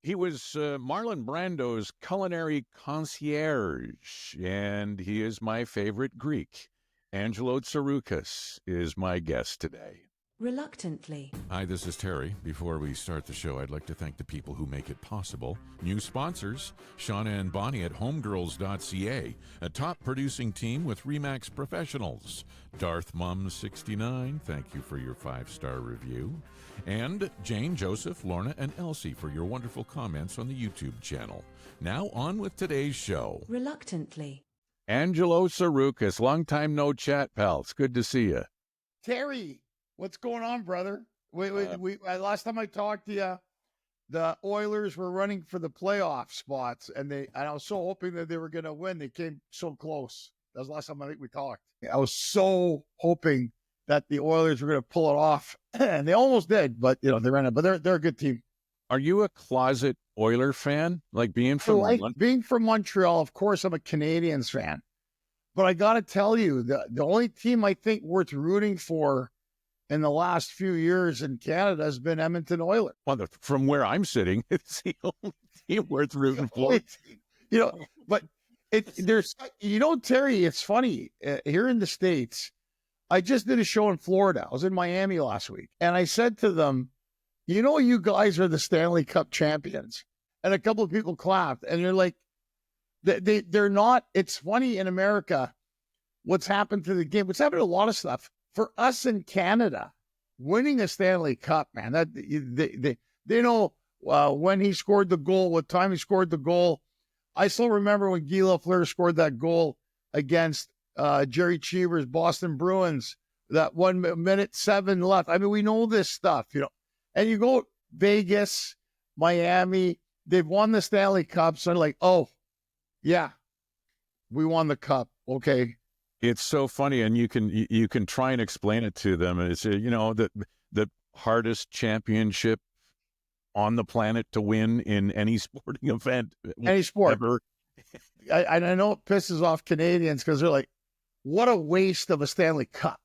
He was Marlon Brando's culinary concierge, and he is my favorite Greek. Angelo Tsarouchas is my guest today. Reluctantly. Hi, this is Terry. Before we start the show, I'd like to thank the people who make it possible. New sponsors, Shauna and Bonnie at homegirls.ca, a top producing team with Remax Professionals. Darth Mum 69, thank you for your 5-star review. And Jane, Joseph, Lorna, and Elsie for your wonderful comments on the YouTube channel. Now on with today's show. Reluctantly. Angelo Tsarouchas, long time no chat, pal. It's good to see you. Terry, what's going on, brother? Last time I talked to you, the Oilers were running for the playoff spots, and I was so hoping that they were going to win. They came so close. That was the last time I think we talked. I was so hoping that the Oilers were going to pull it off, and they almost did, but they ran it. But they're a good team. Are you a closet Oiler fan? Like being from Montreal, of course, I'm a Canadiens fan. But I got to tell you, the only team I think worth rooting for in the last few years in Canada has been Edmonton Oilers. Well, from where I'm sitting, it's the only team worth rooting for. But Terry, it's funny. Here in the States, I just did a show in Florida. I was in Miami last week. And I said to them, you guys are the Stanley Cup champions. And a couple of people clapped. And they're like, they're not. It's funny in America what's happened to the game. What's happened to a lot of stuff. For us in Canada, winning a Stanley Cup, man, that they know when he scored the goal, what time he scored the goal. I still remember when Guy Lafleur scored that goal against Jerry Cheever's Boston Bruins, that 1 minute 7 left. I mean, we know this stuff, And you go Vegas, Miami, they've won the Stanley Cup. So they're like, oh, yeah, we won the cup. Okay. It's so funny, and you can try and explain it to them. It's the hardest championship on the planet to win in any sporting event, any sport ever. I know it pisses off Canadians because they're like, "What a waste of a Stanley Cup."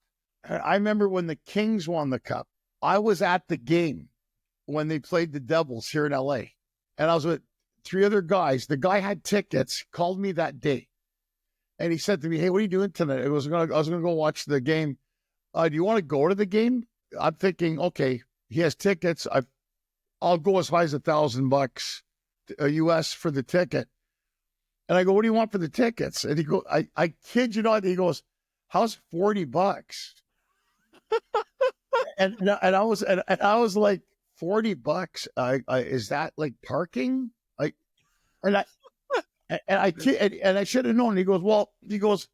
I remember when the Kings won the cup. I was at the game when they played the Devils here in LA, and I was with 3 other guys. The guy had tickets. Called me that day. And he said to me, "Hey, what are you doing tonight?" I was going to go watch the game. Do you want to go to the game? I'm thinking, okay, he has tickets. I'll go as high as $1,000 US for the ticket. And I go, "What do you want for the tickets?" And he goes, I kid you not. He goes, "How's $40?" and I was like, $40? Is that like parking? And I should have known. He goes,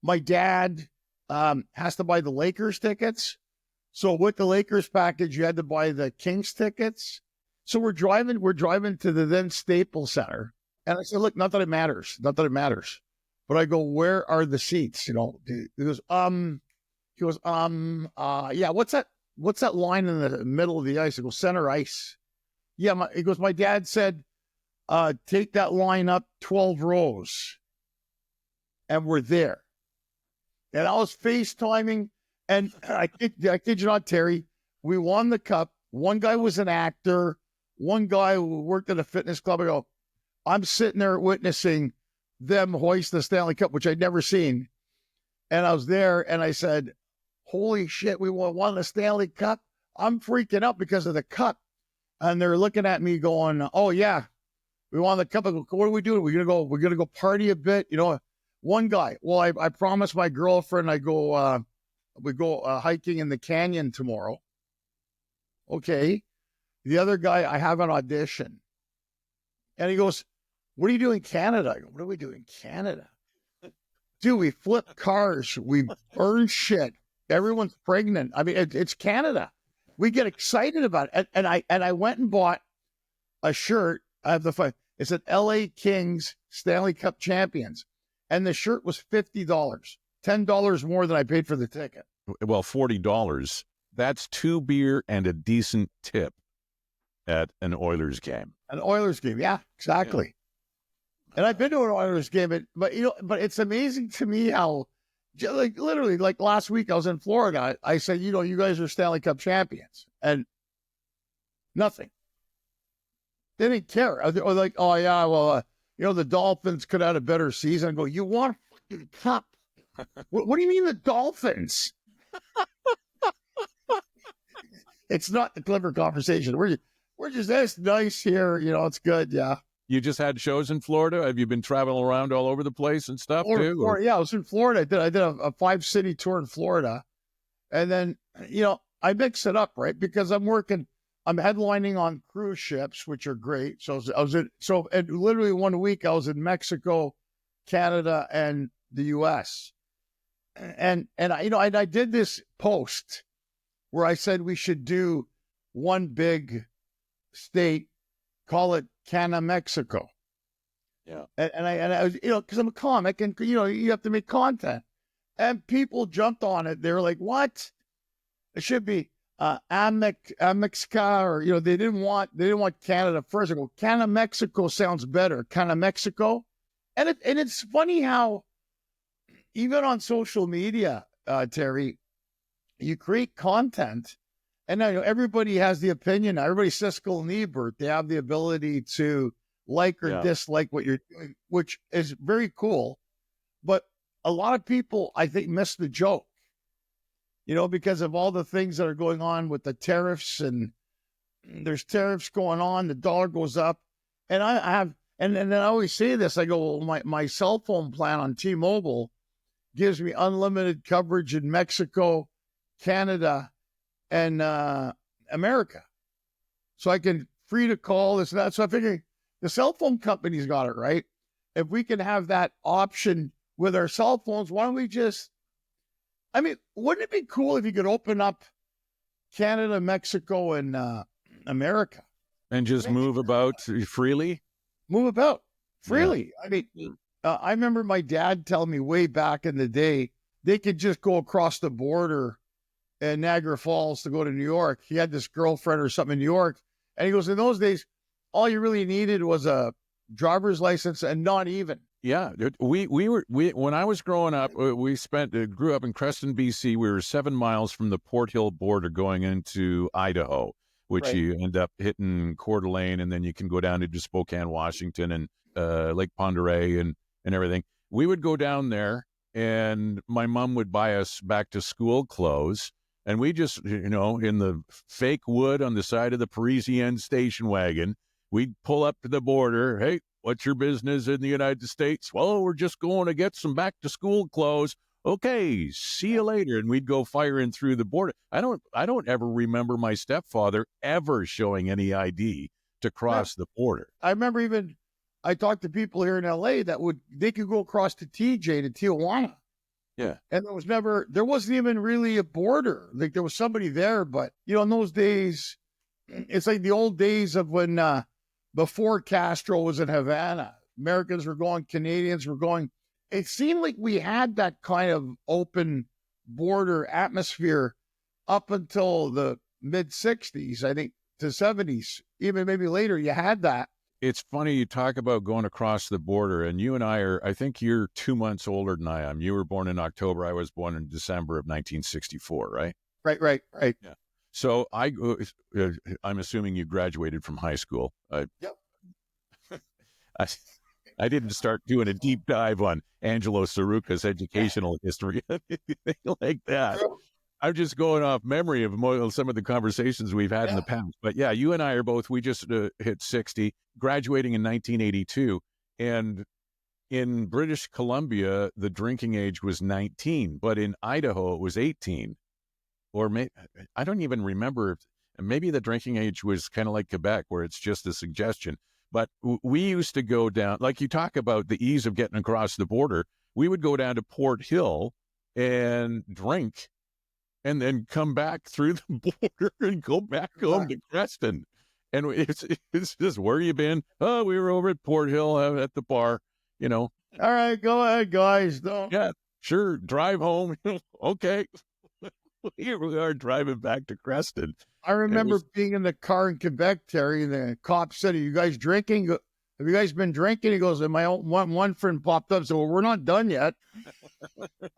"My dad has to buy the Lakers tickets. So with the Lakers package, you had to buy the Kings tickets." So we're driving to the then Staples Center. And I said, "Look, not that it matters. But I go, "Where are the seats?" He goes, yeah, what's that line in the middle of the ice? I go, "Center ice." Yeah. He goes, "My dad said, take that line up 12 rows." And we're there. And I was FaceTiming, and I kid you not, Terry, we won the cup. One guy was an actor. One guy who worked at a fitness club. I'm sitting there witnessing them hoist the Stanley Cup, which I'd never seen. And I was there, and I said, "Holy shit, we won the Stanley Cup." I'm freaking out because of the cup. And they're looking at me going, "Oh, yeah. We won the cup." I go, "What are we doing? We're gonna go party a bit." One guy, well, I promised my girlfriend we go hiking in the canyon tomorrow. Okay. The other guy, I have an audition. And he goes, "What do you do in Canada?" I go, "What do we do in Canada?" Dude, we flip cars. We burn shit. Everyone's pregnant. I mean, it's Canada. We get excited about it. And I went and bought a shirt. I have the fun. It said LA Kings Stanley Cup champions. And the shirt was $50, $10 more than I paid for the ticket. Well, $40. That's 2 beer and a decent tip at an Oilers game. An Oilers game. Yeah, exactly. Yeah. And I've been to an Oilers game, but it's amazing to me how, like, literally, like last week I was in Florida. I said, you guys are Stanley Cup champions, and nothing. They didn't care. Or like, oh yeah, well, the Dolphins could have had a better season. I go, you want a fucking cup? What do you mean the Dolphins? It's not the clever conversation. We're just this nice here. It's good. Yeah. You just had shows in Florida? Have you been traveling around all over the place and stuff too? Florida, yeah, I was in Florida. I did a 5-city tour in Florida. And then, I mix it up, right? Because I'm headlining on cruise ships, which are great. So and literally 1 week I was in Mexico, Canada, and the US. And I did this post where I said we should do one big state, call it Canada, Mexico. Yeah. And I was, because I'm a comic and, you have to make content. And people jumped on it. They were like, what? It should be Amexica, or, they didn't want Canada first. I go, Canada, Mexico sounds better. Canada, Mexico. And it's funny how even on social media, Terry, you create content, and I know everybody has the opinion. Everybody's Siskel and Ebert. They have the ability to like or dislike what you're doing, which is very cool. But a lot of people, I think, miss the joke, because of all the things that are going on with the tariffs, and there's tariffs going on. The dollar goes up, and and then I always say this. I go, well, my cell phone plan on T-Mobile gives me unlimited coverage in Mexico, Canada, and America. So I can free to call this and that. So I figure the cell phone company's got it, right? If we can have that option with our cell phones, why don't we wouldn't it be cool if you could open up Canada, Mexico, and America? And just move about freely? Move about freely. Yeah. I remember my dad telling me way back in the day, they could just go across the border in Niagara Falls to go to New York. He had this girlfriend or something in New York. And he goes, in those days, all you really needed was a driver's license, and not even. Yeah. We when I was growing up, grew up in Creston, BC. We were 7 miles from the Port Hill border going into Idaho, which Right. you end up hitting Coeur d'Alene, and then you can go down into Spokane, Washington, and Lake Pend Oreille and everything. We would go down there, and my mom would buy us back to school clothes. And we just, in the fake wood on the side of the Parisienne station wagon, we'd pull up to the border. Hey, what's your business in the United States? Well, we're just going to get some back to school clothes. Okay, see you later. And we'd go firing through the border. I don't ever remember my stepfather ever showing any ID to cross the border. I remember I talked to people here in LA they could go across to TJ to Tijuana. Yeah. And there wasn't even really a border. Like there was somebody there, but in those days, it's like the old days of when, before Castro was in Havana, Americans were going, Canadians were going. It seemed like we had that kind of open border atmosphere up until the mid 60s, I think, to 70s, even maybe later, you had that. It's funny you talk about going across the border, and you and I think you're 2 months older than I am. You were born in October. I was born in December of 1964, right? Right. Yeah. So I'm assuming you graduated from high school. Yep. I didn't start doing a deep dive on Angelo Tsarouchas' educational history, anything like that. I'm just going off memory of some of the conversations we've had in the past. But yeah, you and I we just hit 60, graduating in 1982. And in British Columbia, the drinking age was 19, but in Idaho, it was 18. Or I don't even remember. Maybe the drinking age was kind of like Quebec, where it's just a suggestion. But we used to go down, like you talk about the ease of getting across the border. We would go down to Port Hill and drink, and then come back through the border and go back home to Creston. And it's just, where you been? Oh, we were over at Port Hill at the bar, All right, go ahead, guys. Yeah, sure. Drive home. Okay. Here we are driving back to Creston. I remember being in the car in Quebec, Terry, and the cop said, "Are you guys drinking? Have you guys been drinking?" He goes, and my one friend popped up. So, well, we're not done yet.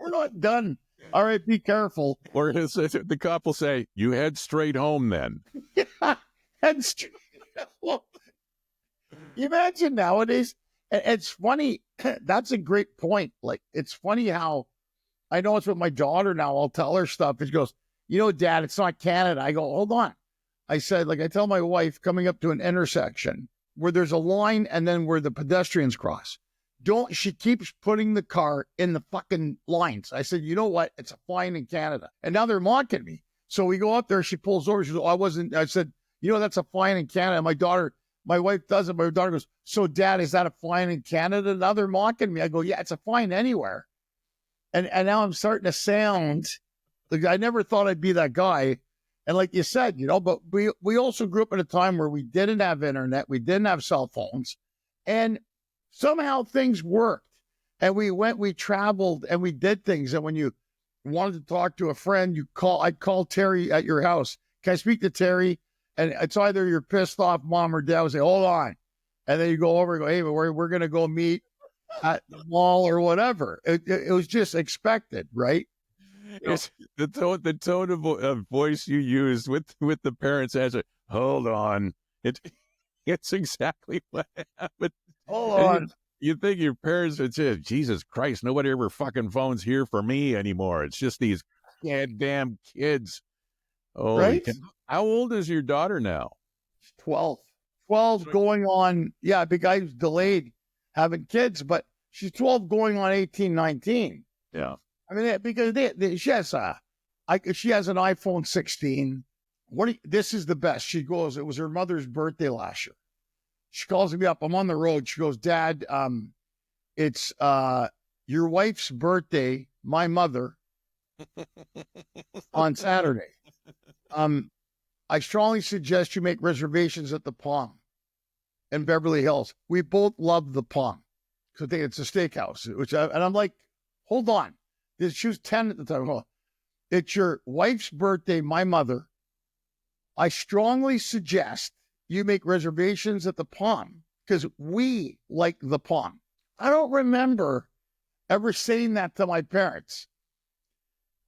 We're not done. All right, be careful. Or the cop will say, "You head straight home then." Yeah, head straight. You imagine nowadays, it's funny. That's a great point. Like, it's funny how I know it's with my daughter now. I'll tell her stuff. And she goes, Dad, it's not Canada. I go, hold on. I said, like, I tell my wife coming up to an intersection where there's a line and then where the pedestrians cross. She keeps putting the car in the fucking lines. I said, you know what? It's a fine in Canada. And now they're mocking me. So we go up there. She pulls over. She goes, I said, that's a fine in Canada. My wife does it. My daughter goes, so Dad, is that a fine in Canada? Now they're mocking me. I go, yeah, it's a fine anywhere. And now I'm starting to sound like I never thought I'd be that guy. And like you said, but we also grew up at a time where we didn't have internet. We didn't have cell phones. And somehow things worked. And we traveled and we did things. And when you wanted to talk to a friend, I'd call Terry at your house. Can I speak to Terry? And it's either you're pissed off, Mom or Dad will say, hold on. And then you go over and go, hey, we're going to go meet at the mall or whatever. It was just expected, right? It's the tone of voice you used with the parents answer, hold on. It's exactly what happened. Hold on. You think your parents would say, Jesus Christ, nobody ever fucking phones here for me anymore. It's just these goddamn kids. Right? How old is your daughter now? 12. 12 going on, big guy's delayed having kids, but she's 12 going on 18, 19. Yeah. I mean, because she has an iPhone 16. This is the best. She goes, it was her mother's birthday last year. She calls me up. I'm on the road. She goes, Dad, it's your wife's birthday, my mother, on Saturday. I strongly suggest you make reservations at the Palm in Beverly Hills. We both love the Palm because I think it's a steakhouse. And I'm like, hold on. She was 10 at the time. Well, it's your wife's birthday, my mother. I strongly suggest you make reservations at the Palm because we like the Palm. I don't remember ever saying that to my parents.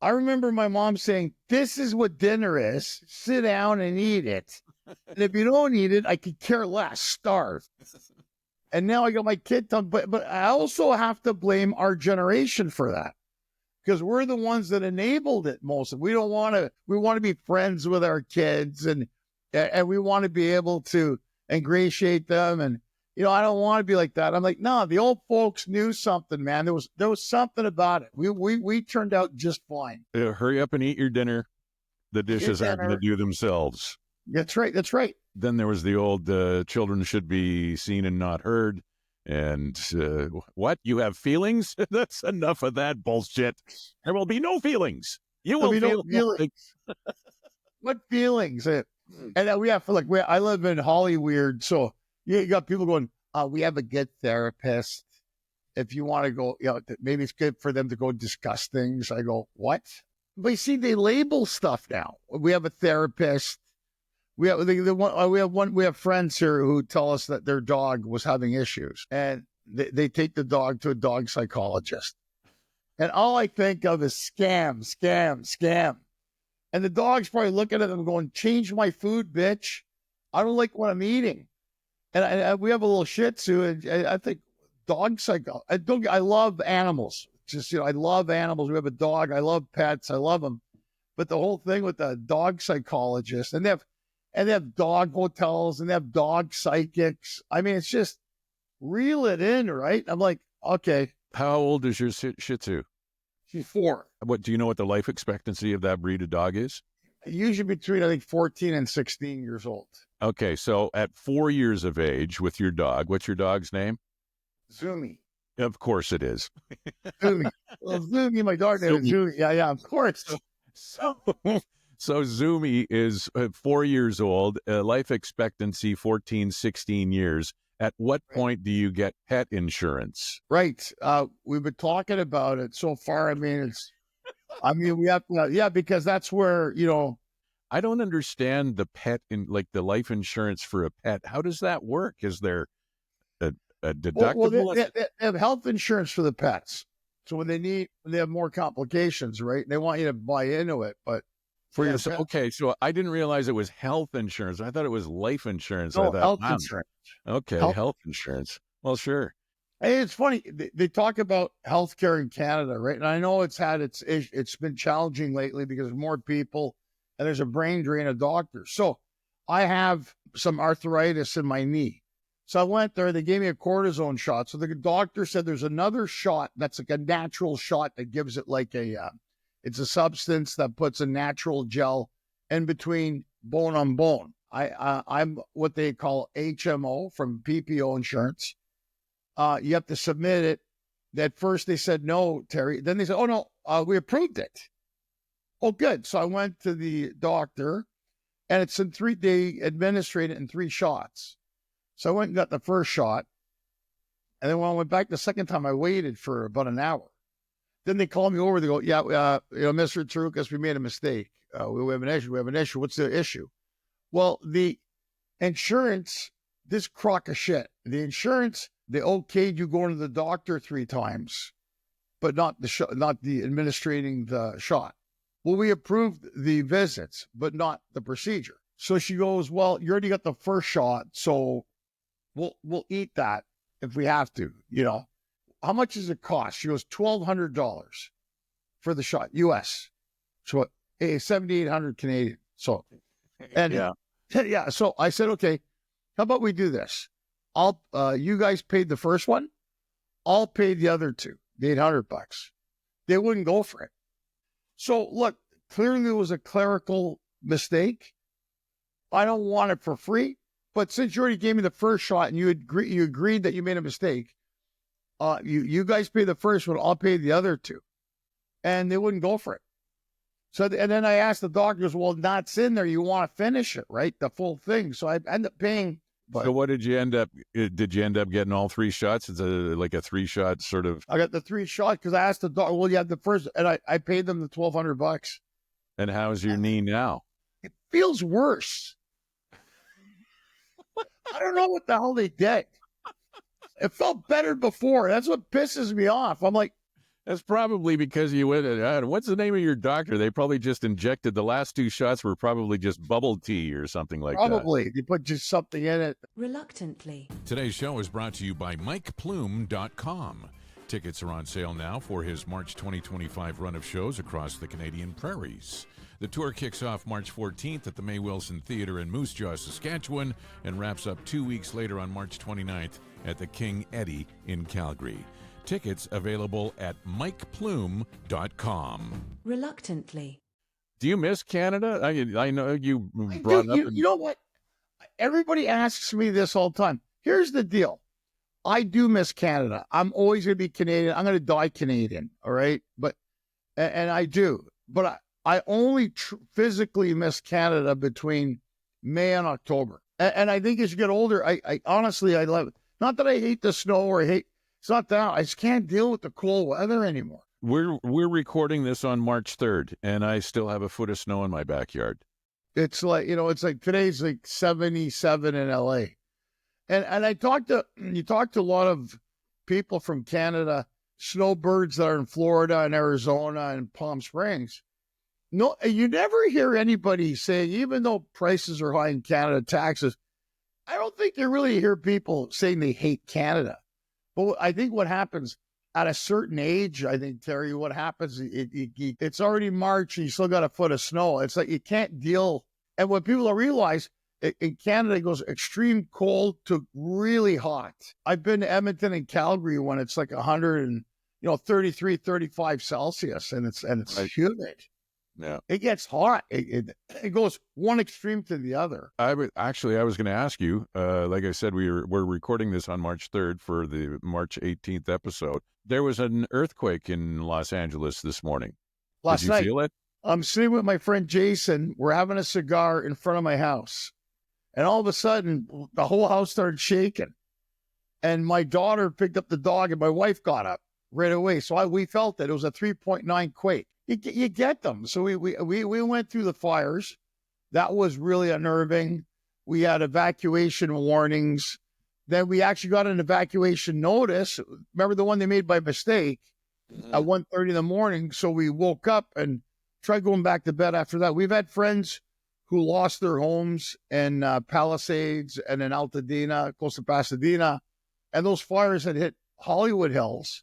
I remember my mom saying, this is what dinner is. Sit down and eat it. And if you don't eat it, I could care less. Starve. And now I got my kid tongue. But I also have to blame our generation for that. Because we're the ones that enabled it most. We want to be friends with our kids and we want to be able to ingratiate them. And, I don't want to be like that. I'm like, no, the old folks knew something, man. There was something about it. We turned out just fine. Hurry up and eat your dinner. The dishes aren't going to do themselves. That's right. That's right. Then there was the old children should be seen and not heard. And what? You have feelings? That's enough of that bullshit. There will be no feelings. You will feel nothing. What feelings? And I live in Hollywood, so you got people going, we have a good therapist. If you want to go, maybe it's good for them to go discuss things. I go, what? But you see, they label stuff now. We have a therapist. We have friends here who tell us that their dog was having issues, and they take the dog to a dog psychologist. And all I think of is scam, scam, scam. And the dog's probably looking at them going, change my food, bitch. I don't like what I'm eating. And we have a little Shih Tzu, and I think dog psycho. I love animals. I love animals. We have a dog. I love pets. I love them. But the whole thing with the dog psychologist, and they have dog hotels, and they have dog psychics. I mean, it's just reel it in, right? I'm like, okay. How old is your Shih Tzu? She's 4. What do you know what the life expectancy of that breed of dog is? Usually between, I think, 14 and 16 years old. Okay, so at 4 years of age with your dog, what's your dog's name? Zumi. Of course it is. Zumi. Well, Zumi, my dog name is Zumi. Yeah, of course. So Zumi is 4 years old, life expectancy 14, 16 years. At what point do you get pet insurance? Right. We've been talking about it so far. I mean, we have to, because that's where, I don't understand the the life insurance for a pet. How does that work? Is there a deductible? Well, they have health insurance for the pets. So when they have more complications, right? They want you to buy into it, but for Yeah, your so, pet. okay, so I didn't realize it was health insurance. I thought it was life insurance. I No, thought, health wow, insurance. okay, Health. health insurance. Well, sure. Hey, it's funny. They talk about healthcare in Canada, right? And I know it's been challenging lately because more people and there's a brain drain of doctors. So I have some arthritis in my knee. So I went there. They gave me a cortisone shot. So the doctor said there's another shot that's like a natural shot that gives it like it's a substance that puts a natural gel in between bone on bone. I'm what they call HMO from PPO insurance. You have to submit it. At first they said no, Terry. Then they said, oh no, we approved it. Oh, good. So I went to the doctor, and it's in they administrate it in 3 shots. So I went and got the first shot, and then when I went back the second time, I waited for about an hour. Then they called me over. They go, yeah, Mr. Tsarouchas, we made a mistake. We have an issue. We have an issue. What's the issue? Well, the insurance, this crock of shit. The insurance, they okayed you going to the doctor 3 times, but not the administrating the shot. Well, we approved the visits, but not the procedure. So she goes, well, you already got the first shot, so we'll eat that if we have to, How much does it cost? She goes, $1,200 for the shot, US. So 7,800 Canadian. So, and yeah. So I said, okay, how about we do this? You guys paid the first one. I'll pay the other 2, the $800. They wouldn't go for it. So look, clearly it was a clerical mistake. I don't want it for free, but since you already gave me the first shot and you agreed that you made a mistake, you guys pay the first one, I'll pay the other 2. And they wouldn't go for it. So, and then I asked the doctors, well, that's in there. You want to finish it, right? The full thing. So I end up paying. So what did you end up? Did you end up getting all 3 shots? It's like a 3-shot sort of. I got the 3 shots because I asked the doctor. Well, you had the first, and I paid them the $1,200. And how's your knee now? It feels worse. I don't know what the hell they did. It felt better before. That's what pisses me off. I'm like, that's probably because you went. What's the name of your doctor? They probably just injected the last 2 shots were probably just bubble tea or something like that. Probably. They put just something in it. Reluctantly. Today's show is brought to you by MikePlume.com. Tickets are on sale now for his March 2025 run of shows across the Canadian prairies. The tour kicks off March 14th at the May Wilson Theatre in Moose Jaw, Saskatchewan, and wraps up 2 weeks later on March 29th at the King Eddie in Calgary. Tickets available at MikePlume.com. Reluctantly. Do you miss Canada? I know you I brought do. up. You know what? Everybody asks me this all the time. Here's the deal. I do miss Canada. I'm always going to be Canadian. I'm going to die Canadian. All right. And I do. But I only physically miss Canada between May and October. And I think as you get older, I honestly, I love it. Not that I hate the snow or it's not that. I just can't deal with the cold weather anymore. We're recording this on March 3rd, and I still have a foot of snow in my backyard. It's like, it's like today's like 77 in LA. And you talk to a lot of people from Canada, snowbirds that are in Florida and Arizona and Palm Springs. No, you never hear anybody saying, even though prices are high in Canada, taxes, I don't think you really hear people saying they hate Canada. But I think what happens at a certain age, I think, Terry, what happens, it's already March and you still got a foot of snow. It's like you can't deal. And what people don't realize, in Canada, it goes extreme cold to really hot. I've been to Edmonton and Calgary when it's like 33, 35 Celsius, and it's right. Humid. Yeah, it gets hot. It goes one extreme to the other. I was going to ask you. Like I said, we're recording this on March 3rd for the March 18th episode. There was an earthquake in Los Angeles this morning. Last night, did you feel it? I'm sitting with my friend Jason. We're having a cigar in front of my house, and all of a sudden, the whole house started shaking. And my daughter picked up the dog, and my wife got up right away. So we felt that it was a 3.9 quake. You get them. So we went through the fires. That was really unnerving. We had evacuation warnings. Then we actually got an evacuation notice. Remember the one they made by mistake at 1:30 in the morning? So we woke up and tried going back to bed after that. We've had friends who lost their homes in Palisades and in Altadena, close to Pasadena, and those fires had hit Hollywood Hills.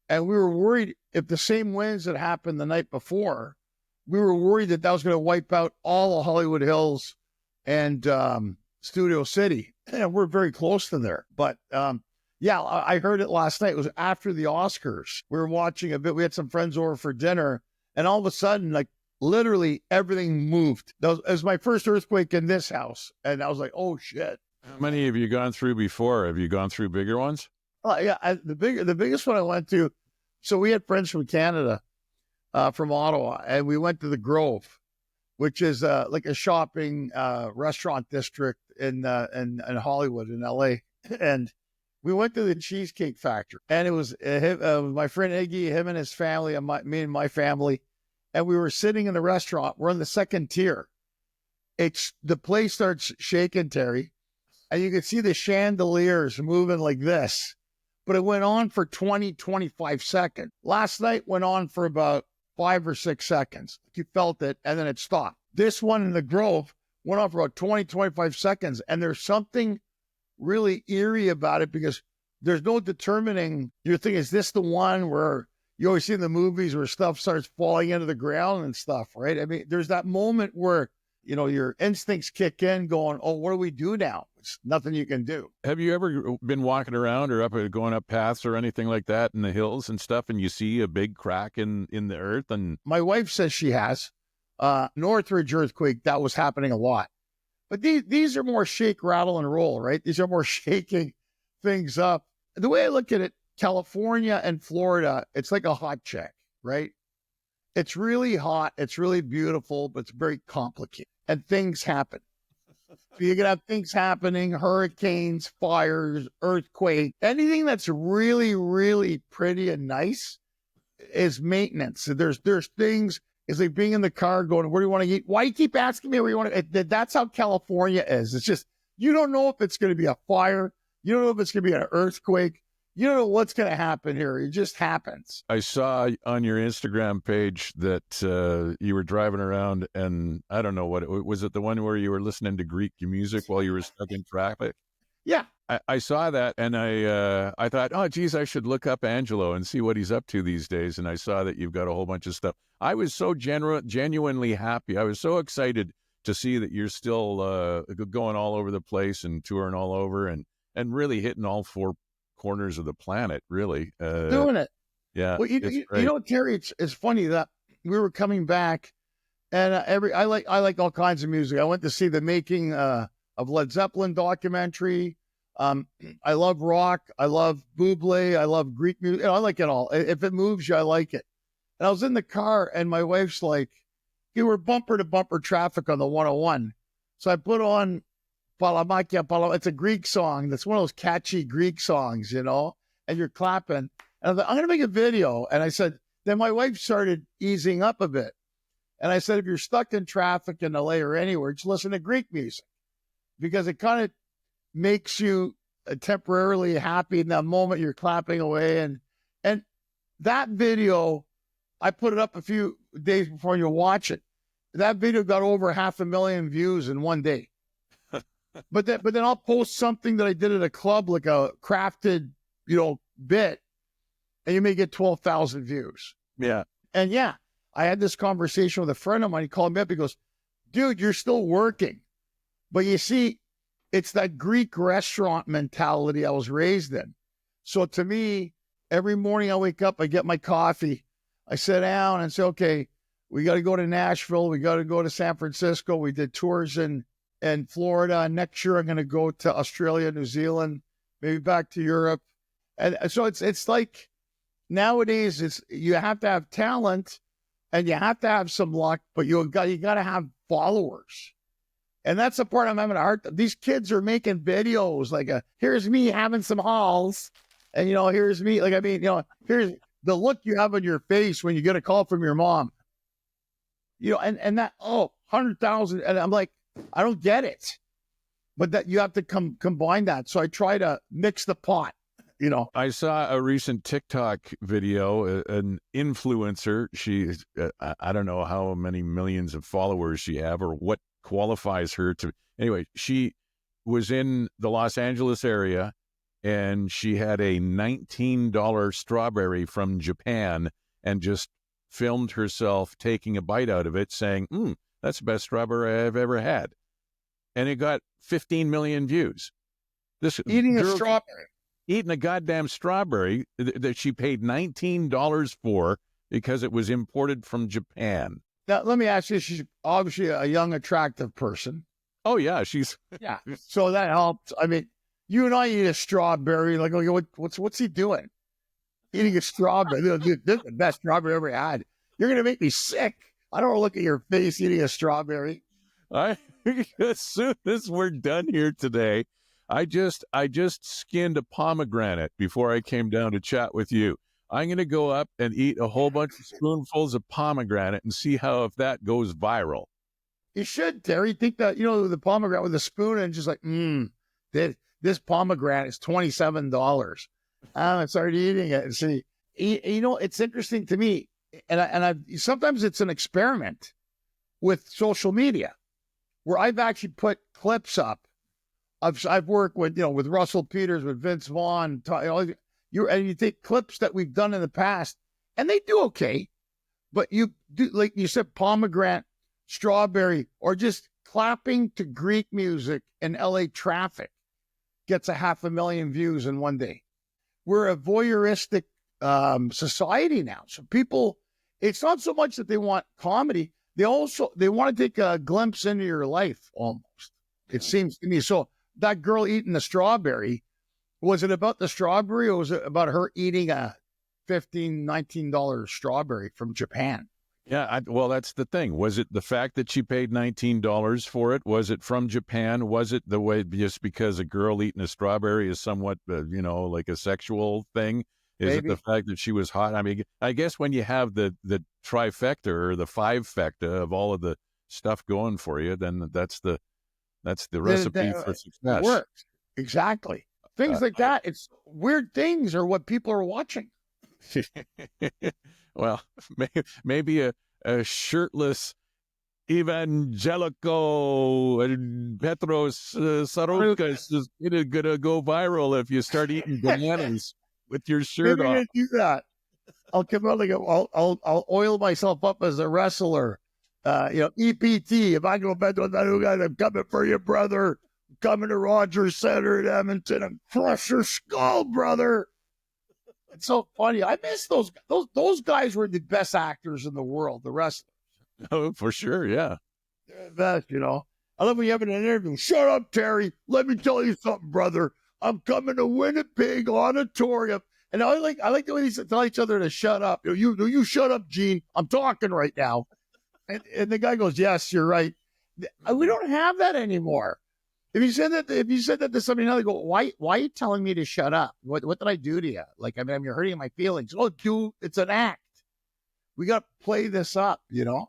And we were worried if the same winds that happened the night before, we were worried that was going to wipe out all of Hollywood Hills and Studio City. And we're very close to there. But yeah, I heard it last night. It was after the Oscars. We were watching a bit. We had some friends over for dinner. And all of a sudden, like literally everything moved. It was my first earthquake in this house. And I was like, oh, shit. How many have you gone through before? Have you gone through bigger ones? Yeah, the biggest one I went to. So we had friends from Canada, from Ottawa, and we went to the Grove, which is like a shopping restaurant district in Hollywood in LA. And we went to the Cheesecake Factory, and it was my friend Iggy, him and his family, and me and my family, and we were sitting in the restaurant. We're in the second tier. The place starts shaking, Terry, and you could see the chandeliers moving like this. But it went on for 20, 25 seconds. Last night went on for about 5 or 6 seconds. You felt it, and then it stopped. This one in the Grove went on for about 20, 25 seconds, and there's something really eerie about it because there's no determining. You're thinking, is this the one where you always see in the movies where stuff starts falling into the ground and stuff, right? I mean, there's that moment where, you know, your instincts kick in going, oh, what do we do now? It's nothing you can do. Have you ever been walking around or going up paths or anything like that in the hills and stuff, and you see a big crack in the earth? And my wife says she has. Northridge earthquake, that was happening a lot. But these are more shake, rattle, and roll, right? These are more shaking things up. The way I look at it, California and Florida, it's like a hot check, right? It's really hot. It's really beautiful, but it's very complicated. And things happen. You're going to have things happening, hurricanes, fires, earthquake. Anything that's really, really pretty and nice is maintenance. So there's things, it's like being in the car going, where do you want to eat? Why do you keep asking me where you want to eat? That's how California is. It's just, you don't know if it's going to be a fire. You don't know if it's going to be an earthquake. You don't know what's going to happen here. It just happens. I saw on your Instagram page that you were driving around, and I don't know what was it, the one where you were listening to Greek music while you were stuck in traffic? Yeah. I saw that, and I thought, oh, geez, I should look up Angelo and see what he's up to these days. And I saw that you've got a whole bunch of stuff. I was so genuinely happy. I was so excited to see that you're still going all over the place and touring all over and really hitting all four corners of the planet, really. Doing it. Yeah. Well, you know, Terry, it's funny that we were coming back, and I like all kinds of music. I went to see the making of Led Zeppelin documentary. I love rock. I love Bublé. I love Greek music. You know, I like it all. If it moves you, I like it. And I was in the car, and my wife's like, you were bumper to bumper traffic on the 101. So I put on Palamakia, it's a Greek song. That's one of those catchy Greek songs, you know, and you're clapping. And I thought, I'm going to make a video. And I said, then my wife started easing up a bit. And I said, if you're stuck in traffic in LA or anywhere, just listen to Greek music because it kind of makes you temporarily happy in that moment you're clapping away. And that video, I put it up a few days before you watch it. That video got over 500,000 views in one day. But then I'll post something that I did at a club, like a crafted, you know, bit, and you may get 12,000 views. Yeah. And yeah, I had this conversation with a friend of mine. He called me up. He goes, dude, you're still working. But you see, it's that Greek restaurant mentality I was raised in. So to me, every morning I wake up, I get my coffee. I sit down and say, okay, we got to go to Nashville. We got to go to San Francisco. We did tours in Florida. Next year, I'm going to go to Australia, New Zealand, maybe back to Europe. And so it's like nowadays, you have to have talent and you have to have some luck, but you got to have followers. And that's the part I'm having a hard time. These kids are making videos like, here's me having some halls. And, you know, here's me. Like, I mean, you know, here's the look you have on your face when you get a call from your mom. You know, and that, 100,000. And I'm like, I don't get it. But that you have to combine that. So I try to mix the pot, you know. I saw a recent TikTok video, an influencer. She's, I don't know how many millions of followers she have or what qualifies her to. Anyway, she was in the Los Angeles area and she had a $19 strawberry from Japan and just filmed herself taking a bite out of it saying, that's the best strawberry I've ever had. And it got 15 million views. This Eating a girl strawberry. eating a goddamn strawberry that she paid $19 for because it was imported from Japan. Now, let me ask you, she's obviously a young, attractive person. Oh, yeah, she's... Yeah. So that helped. I mean, you and I eat a strawberry. Like, okay, what's he doing? Eating a strawberry. This is the best strawberry I ever had. You're going to make me sick. I don't want to look at your face eating a strawberry. As soon as we're done here today, I just skinned a pomegranate before I came down to chat with you. I'm going to go up and eat a whole bunch of spoonfuls of pomegranate and see how if that goes viral. You should, Terry. Think that, the pomegranate with a spoon and just like, this pomegranate is $27. I started eating it and see, it's interesting to me. And I sometimes it's an experiment with social media where I've actually put clips up. I've worked with, with Russell Peters, with Vince Vaughn, and you take clips that we've done in the past and they do okay. But you do, like you said, pomegranate, strawberry, or just clapping to Greek music in LA traffic gets 500,000 views in one day. We're a voyeuristic society now. So people, it's not so much that they want comedy. They want to take a glimpse into your life almost. It seems to me. So that girl eating the strawberry, was it about the strawberry or was it about her eating a $15, $19 strawberry from Japan? Yeah, well, that's the thing. Was it the fact that she paid $19 for it? Was it from Japan? Was it the way just because a girl eating a strawberry is somewhat, like a sexual thing? Is Maybe. it the fact that she was hot? I mean, I guess when you have the trifecta or the five-fecta of all of the stuff going for you, then that's the recipe for success. It works. Exactly. Things like that. It's weird things are what people are watching. Well, maybe a shirtless evangelico Petros Tsarouchas is gonna go viral if you start eating bananas with your shirt Maybe I'm off. gonna do that. I'll come out I'll oil myself up as a wrestler. EPT. If I go back to that guy, I'm coming for you, brother. I'm coming to Rogers Center in Edmonton and crush your skull, brother. It's so funny. I miss those guys were the best actors in the world, the wrestlers. Oh, for sure, yeah. They're the best, I love when you have an interview. Shut up, Terry. Let me tell you something, brother. I'm coming to Winnipeg Auditorium. And I like the way they tell each other to shut up. You shut up, Gene. I'm talking right now. And the guy goes, yes, you're right. We don't have that anymore. If you said that to somebody now, they go, why are you telling me to shut up? What did I do to you? Like, I mean, you're hurting my feelings. Oh, dude, it's an act. We got to play this up, You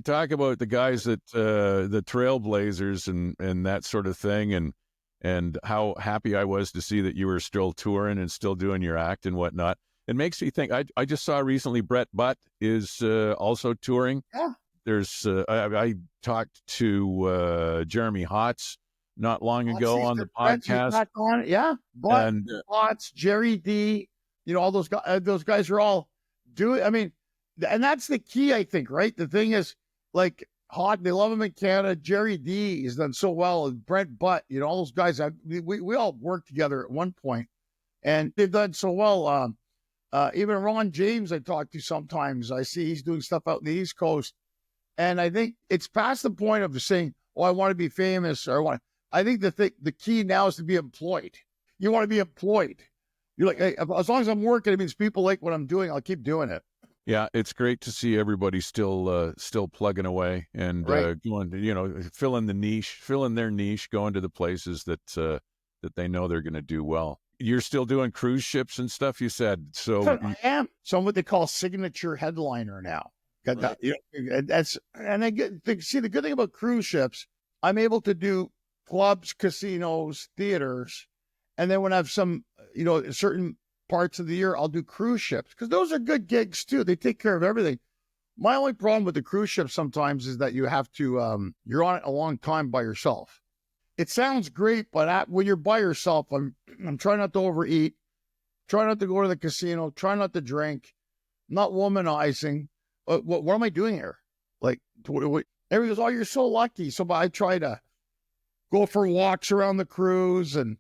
talk about the guys that the Trailblazers and that sort of thing, and how happy I was to see that you were still touring and still doing your act and whatnot. It makes me think. I just saw recently Brett Butt is also touring. Yeah. There's I talked to Jeremy Hotz not long ago on the podcast. Back on it. Yeah, Butt, and Hotz, Jerry D. All those guys. Those guys are all doing. I mean, and that's the key, I think. Right. The thing is, like Hot, they love him in Canada. Jerry D. has done so well. And Brett Butt. All those guys. We all worked together at one point, and they've done so well. Even Ron James, I talk to sometimes. I see he's doing stuff out in the East Coast. And I think it's past the point of saying, oh, I want to be famous. I think the key now is to be employed. You want to be employed. You're like, hey, as long as I'm working, it means people like what I'm doing. I'll keep doing it. Yeah, it's great to see everybody still plugging away and going, filling their niche, going to the places that they know they're going to do well. You're still doing cruise ships and stuff, you said. So I am. So I'm what they call signature headliner now. Got that? See, the good thing about cruise ships, I'm able to do clubs, casinos, theaters, And then when I have some, certain parts of the year, I'll do cruise ships because those are good gigs too. They take care of everything. My only problem with the cruise ship sometimes is that you have to, you're on it a long time by yourself. It sounds great, but when you're by yourself, I'm trying not to overeat, try not to go to the casino, try not to drink, not womanizing. What am I doing here? Like, everybody goes, oh, you're so lucky. So I try to go for walks around the cruise and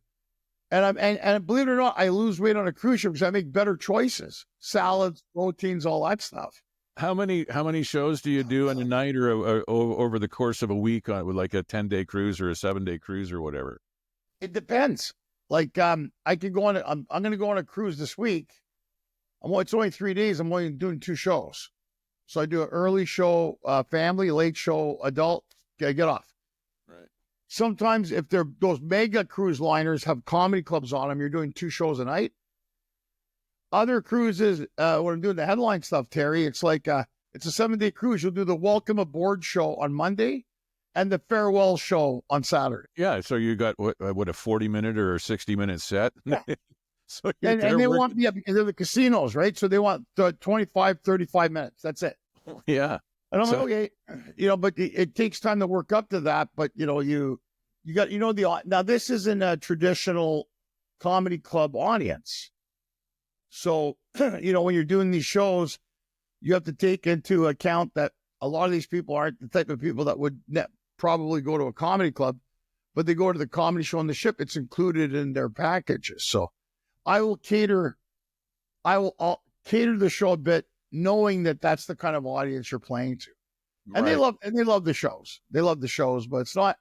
believe it or not, I lose weight on a cruise ship because I make better choices, salads, proteins, all that stuff. How many shows do you do in a night or over the course of a week with like a 10-day cruise or a 7-day cruise or whatever? It depends. Like, I could go on. I'm going to go on a cruise this week. It's only 3 days. I'm only doing 2 shows. So I do an early show, family, late show, adult. Okay, get off. Right. Sometimes if those mega cruise liners have comedy clubs on them, you're doing 2 shows a night. Other cruises, when I'm doing the headline stuff, Terry, it's like it's a 7-day cruise. You'll do the welcome aboard show on Monday and the farewell show on Saturday. Yeah, so you got what a 40-minute or 60-minute set. Yeah. So and they want because they're the casinos, right? So they want 25, 35 minutes. That's it. Yeah. And I'm like, okay, but it takes time to work up to that. But you got now this isn't a traditional comedy club audience. So, when you're doing these shows, you have to take into account that a lot of these people aren't the type of people that would probably go to a comedy club, but they go to the comedy show on the ship. It's included in their packages. So I'll cater the show a bit, knowing that that's the kind of audience you're playing to. And they love the shows. They love the shows, but it's not,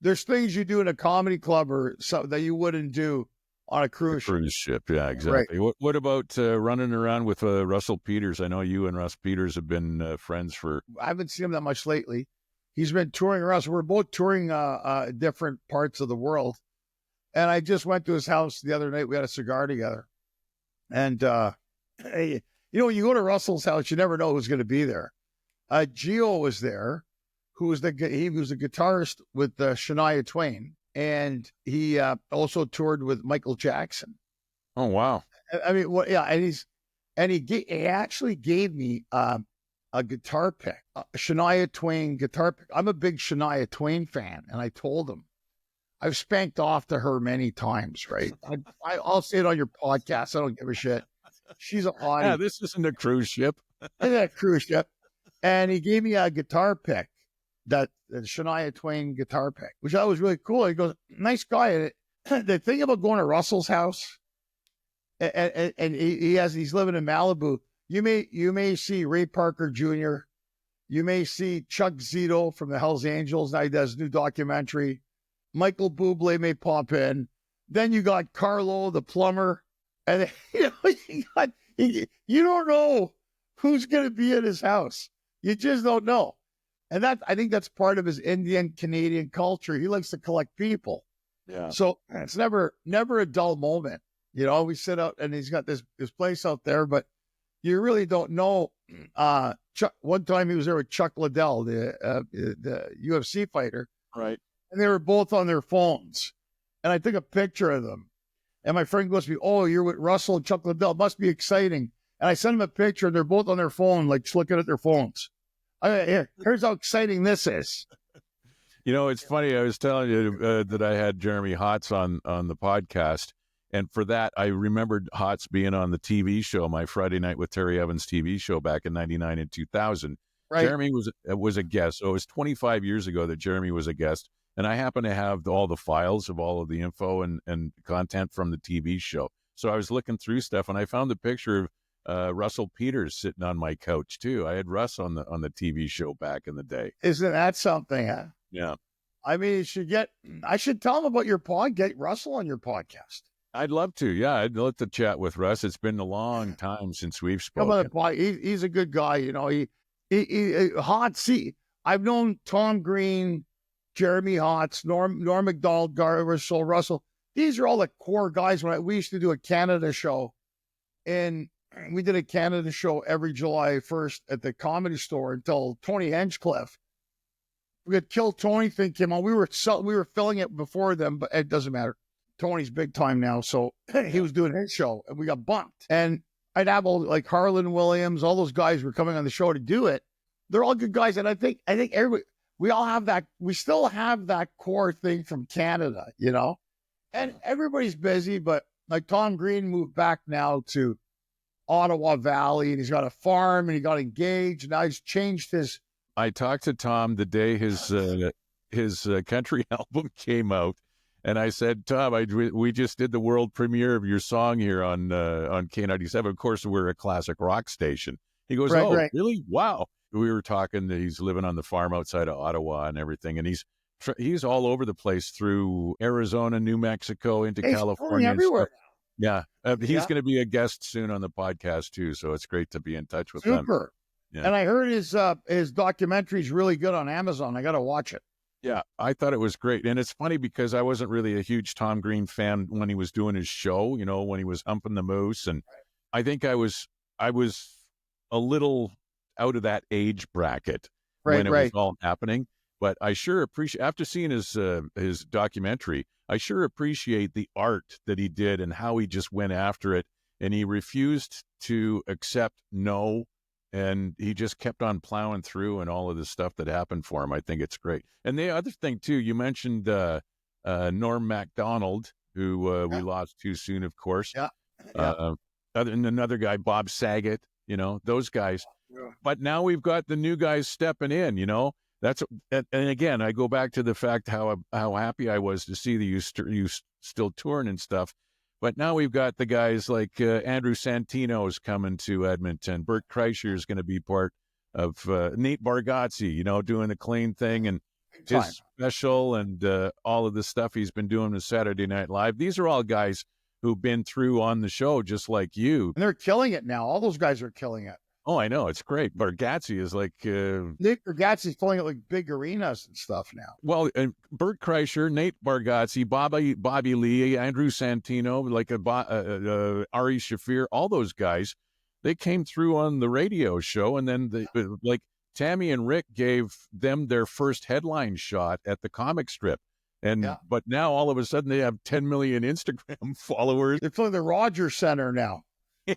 there's things you do in a comedy club or so that you wouldn't do on a cruise ship. Yeah, exactly. Right. What about running around with Russell Peters? I know you and Russ Peters have been friends for... I haven't seen him that much lately. He's been touring around. So we're both touring different parts of the world. And I just went to his house the other night. We had a cigar together. And, when you go to Russell's house, you never know who's going to be there. Gio was there, he was a guitarist with Shania Twain. And he also toured with Michael Jackson. Oh, wow. I mean, and he actually gave me a guitar pick, a Shania Twain guitar pick. I'm a big Shania Twain fan, and I told him I've spanked off to her many times, right? I'll say it on your podcast. I don't give a shit. She's a hottie. Yeah, this isn't a cruise ship. It's a cruise ship. And he gave me a guitar pick, the Shania Twain guitar pick, which I was really cool. He goes, nice guy. The thing about going to Russell's house, and he's living in Malibu. You may see Ray Parker Jr. You may see Chuck Zito from the Hells Angels. Now he does a new documentary. Michael Bublé may pop in. Then you got Carlo the plumber, and you don't know who's going to be at his house. You just don't know. And I think that's part of his Indian Canadian culture. He likes to collect people. Yeah. So it's never a dull moment. We sit out and he's got this place out there, but you really don't know. One time he was there with Chuck Liddell, the UFC fighter. Right. And they were both on their phones. And I took a picture of them. And my friend goes to me, oh, you're with Russell and Chuck Liddell. It must be exciting. And I sent him a picture and they're both on their phone, like just looking at their phones. Here's how exciting this is. It's funny. I was telling you that I had Jeremy Hotz on the podcast. And for that, I remembered Hotz being on the TV show, my Friday Night with Terry Evans TV show back in 99 and 2000. Right. Jeremy was a guest. So it was 25 years ago that Jeremy was a guest. And I happen to have all the files of all of the info and content from the TV show. So I was looking through stuff and I found a picture of Russell Peters sitting on my couch too. I had Russ on the TV show back in the day. Isn't that something, huh? Yeah. I mean, I should tell him about your pod, get Russell on your podcast. I'd love to. Yeah, I'd love to chat with Russ. It's been a long time since we've spoken. He's a good guy. He Hot. See, I've known Tom Green, Jeremy Hotz, Norm Macdonald, Russell. These are all the core guys. We used to do a Canada show, and we did a Canada show every July 1st at the Comedy Store until Tony Hinchcliffe. We had Kill Tony thing came on. We were filling it before them, but it doesn't matter. Tony's big time now, so he was doing his show, and we got bumped. And I'd have all like Harlan Williams, all those guys were coming on the show to do it. They're all good guys, and I think everybody, we all have that. We still have that core thing from Canada, and everybody's busy. But like Tom Green moved back now to Ottawa Valley, and he's got a farm, and he got engaged. Now he's changed his. I talked to Tom the day his country album came out, and I said, Tom, we just did the world premiere of your song here on K97. Of course, we're a classic rock station. He goes, right. Really? Wow. We were talking that he's living on the farm outside of Ottawa and everything, and he's all over the place through Arizona, New Mexico, into California, everywhere. Yeah, he's going to be a guest soon on the podcast too, so it's great to be in touch with him. Super. Yeah. And I heard his documentary is really good on Amazon. I got to watch it. Yeah, I thought it was great, and it's funny because I wasn't really a huge Tom Green fan when he was doing his show. When he was humping the moose, and I think I was a little out of that age bracket when it was all happening. But I sure appreciate, after seeing his documentary, I sure appreciate the art that he did and how he just went after it. And he refused to accept no. And he just kept on plowing through and all of the stuff that happened for him. I think it's great. And the other thing, too, you mentioned Norm Macdonald, who we lost too soon, of course. Yeah. And another guy, Bob Saget, those guys. Yeah. But now we've got the new guys stepping in, and again, I go back to the fact how happy I was to see that you still touring and stuff. But now we've got the guys like Andrew Santino's coming to Edmonton. Bert Kreischer is going to be part of Nate Bargatze, doing the clean thing and his special and all of the stuff he's been doing with Saturday Night Live. These are all guys who've been through on the show just like you. And they're killing it now. All those guys are killing it. Oh, I know. It's great. Bargatze is like... Nick Bargatze is playing at like big arenas and stuff now. Well, Bert Kreischer, Nate Bargatze, Bobby Lee, Andrew Santino, like Ari Shafir, all those guys, they came through on the radio show, and then like Tammy and Rick gave them their first headline shot at the comic strip. But now all of a sudden they have 10 million Instagram followers. They're playing the Rogers Center now. Yeah.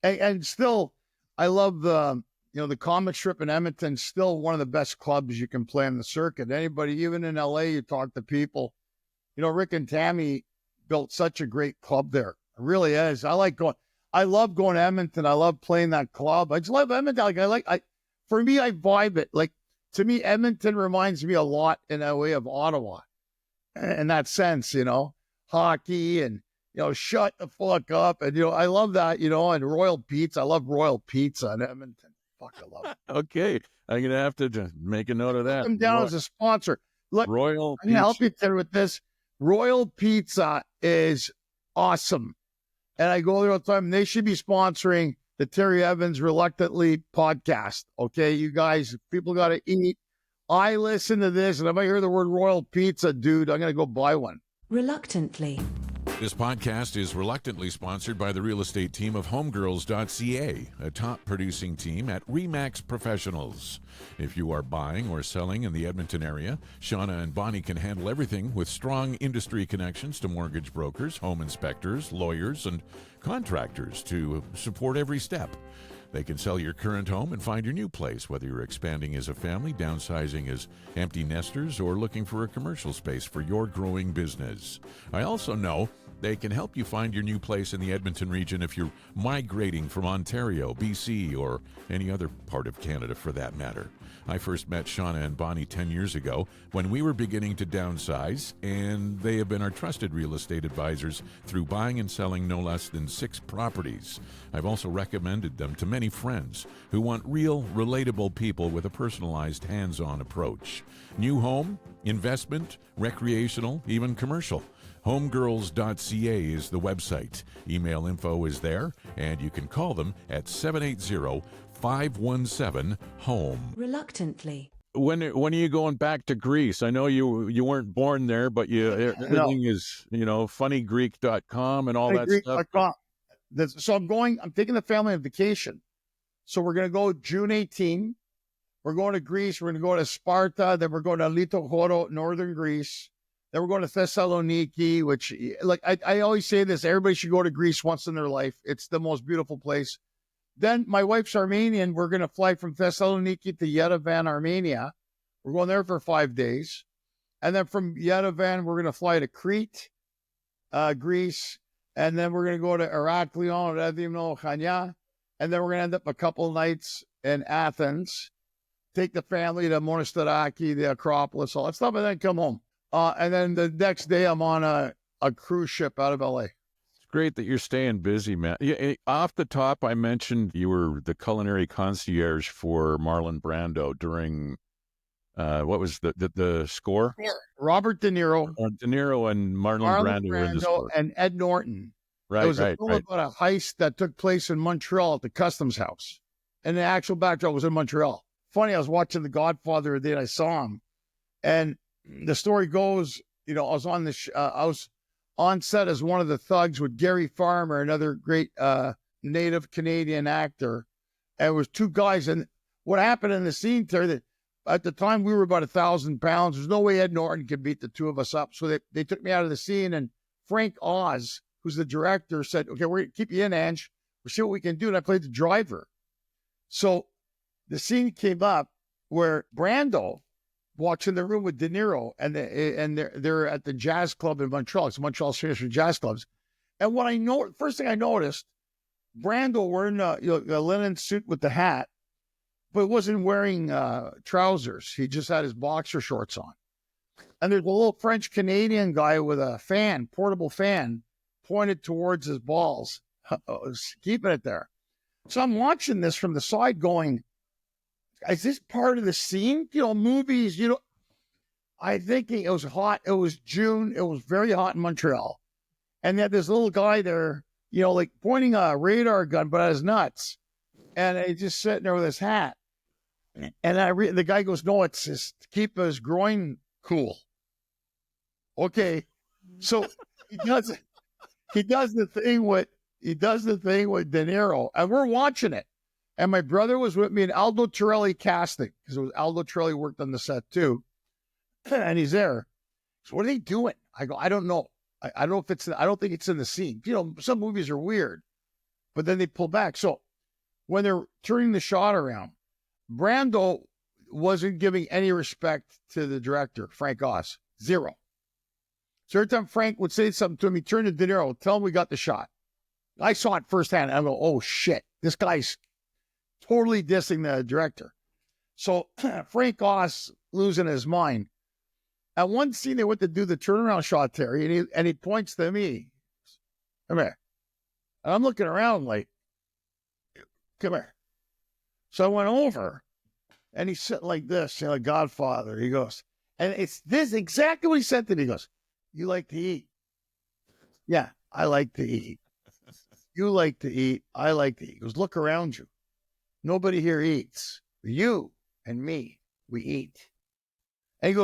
And still... I love the comic strip in Edmonton, still one of the best clubs you can play on the circuit. Anybody, even in LA, you talk to people, Rick and Tammy built such a great club there. It really is. I love going to Edmonton. I love playing that club. I just love Edmonton. For me, I vibe it. Like, to me, Edmonton reminds me a lot in a way of Ottawa in that sense, hockey and, shut the fuck up. And, I love that, and Royal Pizza. I love Royal Pizza in Edmonton. Fuck, I love it. Okay. I'm going to have to make a note of that. Put them down as a sponsor. Look, Royal I'm going to help you there with this. Royal Pizza is awesome. And I go there all the time. They should be sponsoring the Terry Evans Reluctantly podcast. Okay, you guys, people got to eat. I listen to this, and if I hear the word Royal Pizza, dude, I'm going to go buy one. Reluctantly. This podcast is reluctantly sponsored by the real estate team of homegirls.ca, a top producing team at RE/MAX Professionals. If you are buying or selling in the Edmonton area, Shauna and Bonnie can handle everything with strong industry connections to mortgage brokers, home inspectors, lawyers, and contractors to support every step. They can sell your current home and find your new place, whether you're expanding as a family, downsizing as empty nesters, or looking for a commercial space for your growing business. I also know they can help you find your new place in the Edmonton region if you're migrating from Ontario, BC, or any other part of Canada for that matter. I first met Shauna and Bonnie 10 years ago when we were beginning to downsize, and they have been our trusted real estate advisors through buying and selling no less than 6 properties. I've also recommended them to many friends who want real, relatable people with a personalized, hands-on approach. New home, investment, recreational, even commercial. Homegirls.ca is the website. Email info is there, and you can call them at 780-517-HOME. Reluctantly. When are you going back to Greece? I know you weren't born there, but everything is, funnygreek.com and all that stuff. So I'm taking the family on vacation. So we're going to go June 18. We're going to Greece. We're going to go to Sparta. Then we're going to Litochoro, northern Greece. Then we're going to Thessaloniki, which, like, I always say this, everybody should go to Greece once in their life. It's the most beautiful place. Then my wife's Armenian. We're going to fly from Thessaloniki to Yerevan, Armenia. We're going there for 5 days. And then from Yerevan, we're going to fly to Crete, Greece. And then we're going to go to Heraklion, Redimno, Chania. And then we're going to end up a couple of nights in Athens. Take the family to Monastiraki, the Acropolis, all that stuff, and then come home. And then the next day, I'm on a cruise ship out of LA. It's great that you're staying busy, man. Off the top, I mentioned you were the culinary concierge for Marlon Brando during, what was the score? Robert De Niro. De Niro and Marlon Brando were in the score. And Ed Norton. Right, it was a film about a heist that took place in Montreal at the customs house. And the actual backdrop was in Montreal. Funny, I was watching The Godfather the day I saw him. And the story goes, I was on I was on set as one of the thugs with Gary Farmer, another great native Canadian actor. And it was two guys. And what happened in the scene, Terry, that at the time we were about 1,000 pounds. There's no way Ed Norton could beat the two of us up. So they took me out of the scene. And Frank Oz, who's the director, said, okay, we're going to keep you in, Ange. We'll see what we can do. And I played the driver. So the scene came up where Brando walks in the room with De Niro, and they're at the jazz club in Montreal. It's Montreal's famous for jazz clubs. And first thing I noticed, Brando wearing a linen suit with the hat, but wasn't wearing trousers. He just had his boxer shorts on. And there's a little French Canadian guy with a portable fan, pointed towards his balls, keeping it there. So I'm watching this from the side going, is this part of the scene? Movies, I'm thinking it was hot. It was June. It was very hot in Montreal. And they had this little guy there, like pointing a radar gun, but at his nuts. And he's just sitting there with his hat. And the guy goes, no, it's just to keep his groin cool. Okay. So he does the thing with De Niro, and we're watching it. And my brother was with me in Aldo Torelli casting, because it was Aldo Torelli worked on the set too. And he's there. So what are they doing? I go, I don't know. I don't know I don't think it's in the scene. Some movies are weird, but then they pull back. So when they're turning the shot around, Brando wasn't giving any respect to the director, Frank Oz. Zero. So every time Frank would say something to him, he turned to De Niro, tell him we got the shot. I saw it firsthand. I go, oh shit, this guy's totally dissing the director. So Frank Oz losing his mind. At one scene, they went to do the turnaround shot, Terry, and he points to me. Come here. And I'm looking around like, come here. So I went over, and he's sitting like this, like Godfather. He goes, and it's this exactly what he said to me. He goes, you like to eat? Yeah, I like to eat. You like to eat. I like to eat. He goes, look around you. Nobody here eats. You and me, we eat. And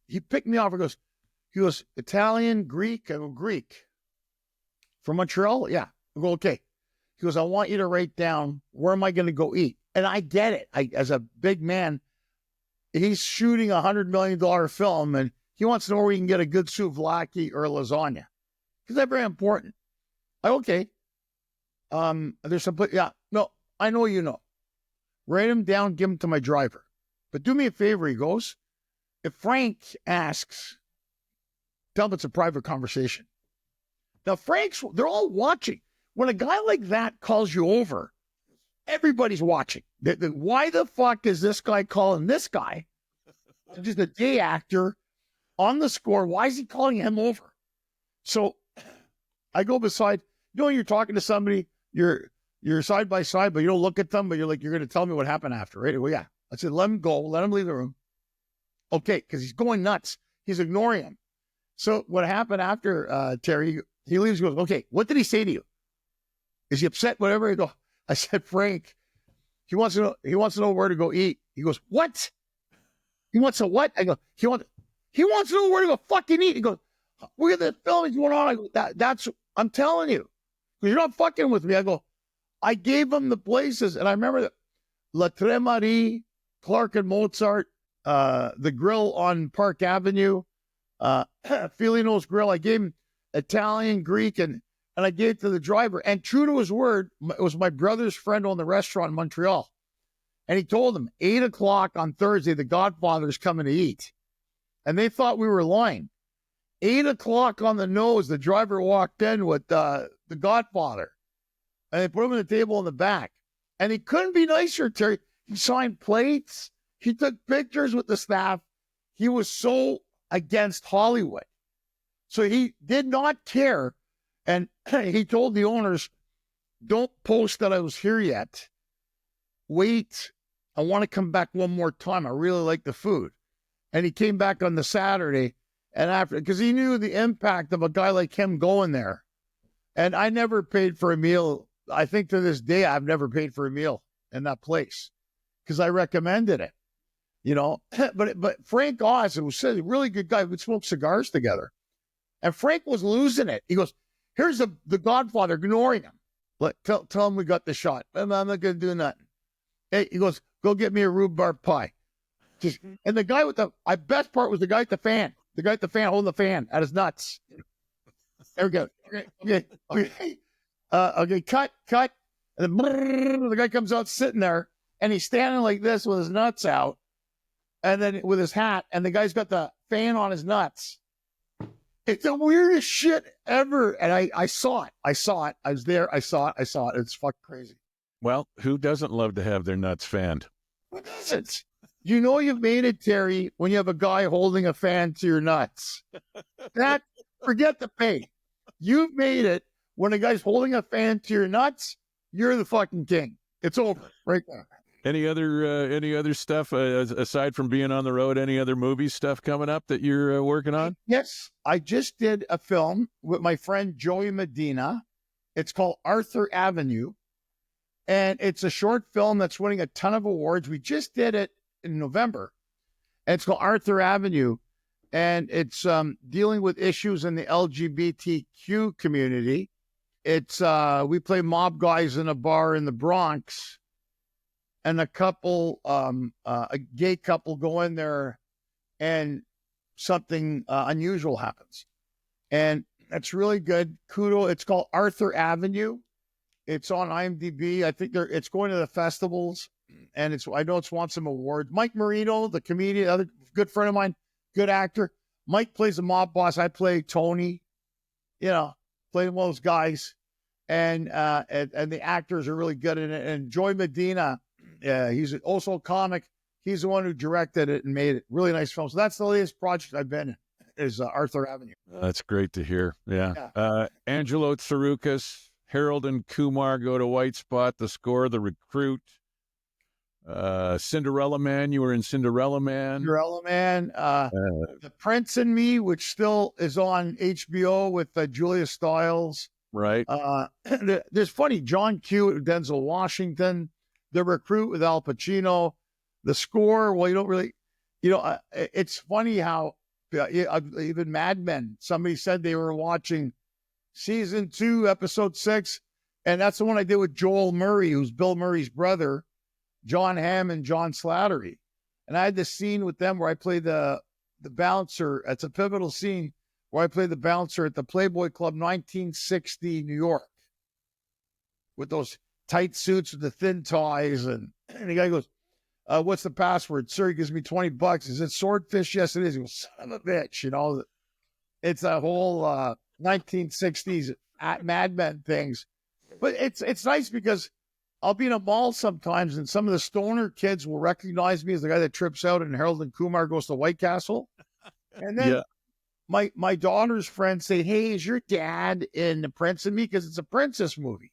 he picked me off. He goes, Italian, Greek? I go, Greek. From Montreal? Yeah. I go, okay. He goes, I want you to write down, where am I going to go eat? And I get it. As a big man, he's shooting $100 million film, and he wants to know where he can get a good souvlaki or lasagna. Because that's very important. Okay. There's some, yeah, no, I know you know. Write them down, give them to my driver. But do me a favor, he goes, if Frank asks, tell him it's a private conversation. Now, they're all watching. When a guy like that calls you over, everybody's watching. Why the fuck is this guy calling this guy, just a day actor, on the score? Why is he calling him over? So I go beside, you're talking to somebody, you're side by side, but you don't look at them, but you're going to tell me what happened after, right? Well, yeah. I said, let him go. Let him leave the room. Okay, because he's going nuts. He's ignoring him. So what happened after, Terry, he leaves, he goes, okay, what did he say to you? Is he upset? Whatever. I said, Frank, he wants to know where to go eat. He goes, what? He wants to what? I go, he wants to know where to go fucking eat. He goes, look at the film is going on. I go, that's, I'm telling you, because you're not fucking with me. I go, I gave him the places. And I remember that La Tre Marie, Clark and Mozart, the grill on Park Avenue, Filino's Grill. I gave him Italian, Greek, and I gave it to the driver. And true to his word, it was my brother's friend on the restaurant in Montreal. And he told him, 8 o'clock on Thursday, the Godfather's coming to eat. And they thought we were lying. 8 o'clock on the nose, the driver walked in with the Godfather. And they put him on the table in the back. And he couldn't be nicer, Terry. He signed plates. He took pictures with the staff. He was so against Hollywood. So he did not care. And he told the owners, don't post that I was here yet. Wait, I want to come back one more time. I really like the food. And he came back on the Saturday, and after, because he knew the impact of a guy like him going there. And I never paid for a meal. I think to this day, I've never paid for a meal in that place because I recommended it, you know. But Frank Oz, it was a really good guy. We'd smoke cigars together. And Frank was losing it. He goes, here's the Godfather, ignoring him. Tell him we got the shot. I'm not going to do nothing. Hey, he goes, go get me a rhubarb pie. And the guy with the best part was the guy at the fan. The guy at the fan holding the fan at his nuts. There we go. Okay, cut. And then the guy comes out sitting there, and he's standing like this with his nuts out, and then with his hat, and the guy's got the fan on his nuts. It's the weirdest shit ever. And I saw it. I was there. I saw it. It's fucking crazy. Well, who doesn't love to have their nuts fanned? Who doesn't? You know you've made it, Terry, when you have a guy holding a fan to your nuts. Forget the pay. You've made it when a guy's holding a fan to your nuts. You're the fucking king. It's over right there. Any other stuff aside from being on the road? Any other movie stuff coming up that you're working on? Yes, I just did a film with my friend Joey Medina. It's called Arthur Avenue, and it's a short film that's winning a ton of awards. We just did it in November, and it's called Arthur Avenue, and it's dealing with issues in the LGBTQ community. It's we play mob guys in a bar in the Bronx, and a gay couple go in there, and something unusual happens, and it's really good. Kudo. It's called Arthur Avenue. It's on IMDb. I think it's going to the festivals, and I know it's won some awards. Mike Marino, the comedian, other good friend of mine, good actor. Mike plays a mob boss. I play Tony. You know, play one of those guys, and the actors are really good in it. And Joy Medina, he's also a comic. He's the one who directed it and made it. Really nice film. So that's the latest project I've been in, is Arthur Avenue. That's great to hear. Yeah. Angelo Tsarouchas, Harold and Kumar Go to White Spot, The Score, The Recruit, Cinderella Man. You were in Cinderella Man. The Prince and Me, which still is on HBO with Julia Stiles. Right. There's funny, John Q, Denzel Washington, The Recruit with Al Pacino, The Score. Well, you don't really, it's funny how even Mad Men, somebody said they were watching season 2, episode 6. And that's the one I did with Joel Murray, who's Bill Murray's brother, John Hamm and John Slattery. And I had this scene with them where I play the bouncer. It's a pivotal scene where I play the bouncer at the Playboy Club, 1960 New York, with those tight suits with the thin ties. And the guy goes, what's the password? Sir, he gives me $20. Is it Swordfish? Yes, it is. He goes, son of a bitch. It's a whole 1960s Mad Men things. But it's nice because I'll be in a mall sometimes, and some of the stoner kids will recognize me as the guy that trips out and Harold and Kumar goes to White Castle. And then my daughter's friends say, hey, is your dad in The Prince and Me? Because it's a princess movie.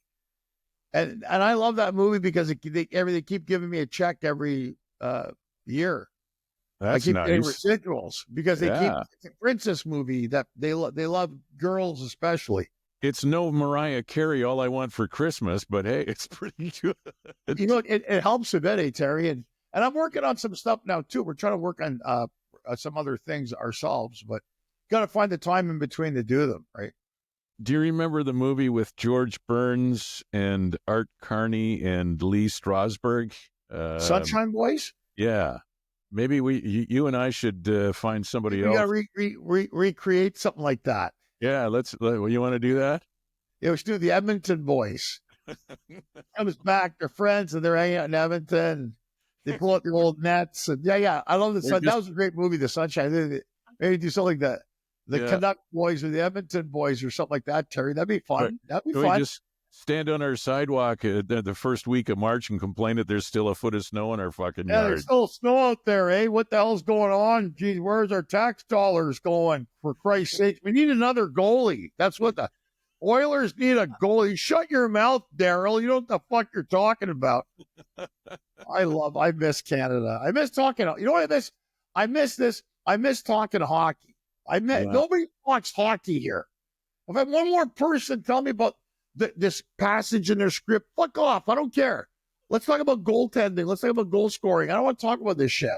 And I love that movie because they keep giving me a check every year. That's I keep getting nice. residuals because it's a princess movie that they love girls especially. It's no Mariah Carey, All I Want for Christmas, but hey, it's pretty good. It helps a bit, Terry. And I'm working on some stuff now too. We're trying to work on some other things ourselves, but got to find the time in between to do them, right? Do you remember the movie with George Burns and Art Carney and Lee Strasberg? Sunshine Boys? Yeah. you and I should find somebody We else. got to recreate something like that. Yeah, you want to do that? Yeah, we should do the Edmonton boys. Comes back, they're friends, and they're hanging out in Edmonton. They pull out their old nets, and yeah, I love the sun. That was a great movie, The Sunshine. Maybe do something like that. The Canuck boys or the Edmonton boys or something like that, Terry. That'd be fun. Right. That'd be Can fun. we just stand on our sidewalk the first week of March and complain that there's still a foot of snow in our fucking Yeah, yard? there's still snow out there, eh? What the hell's going on? Geez, where's our tax dollars going? For Christ's sake, we need another goalie. That's what the Oilers need, a goalie. Shut your mouth, Daryl. You know what the fuck you're talking about. I miss Canada. I miss talking. You know what I miss? I miss this. I miss talking hockey. Nobody talks hockey here. If I had one more person tell me about this passage in their script, fuck off. I don't care. Let's talk about goaltending. Let's talk about goal scoring. I don't want to talk about this shit.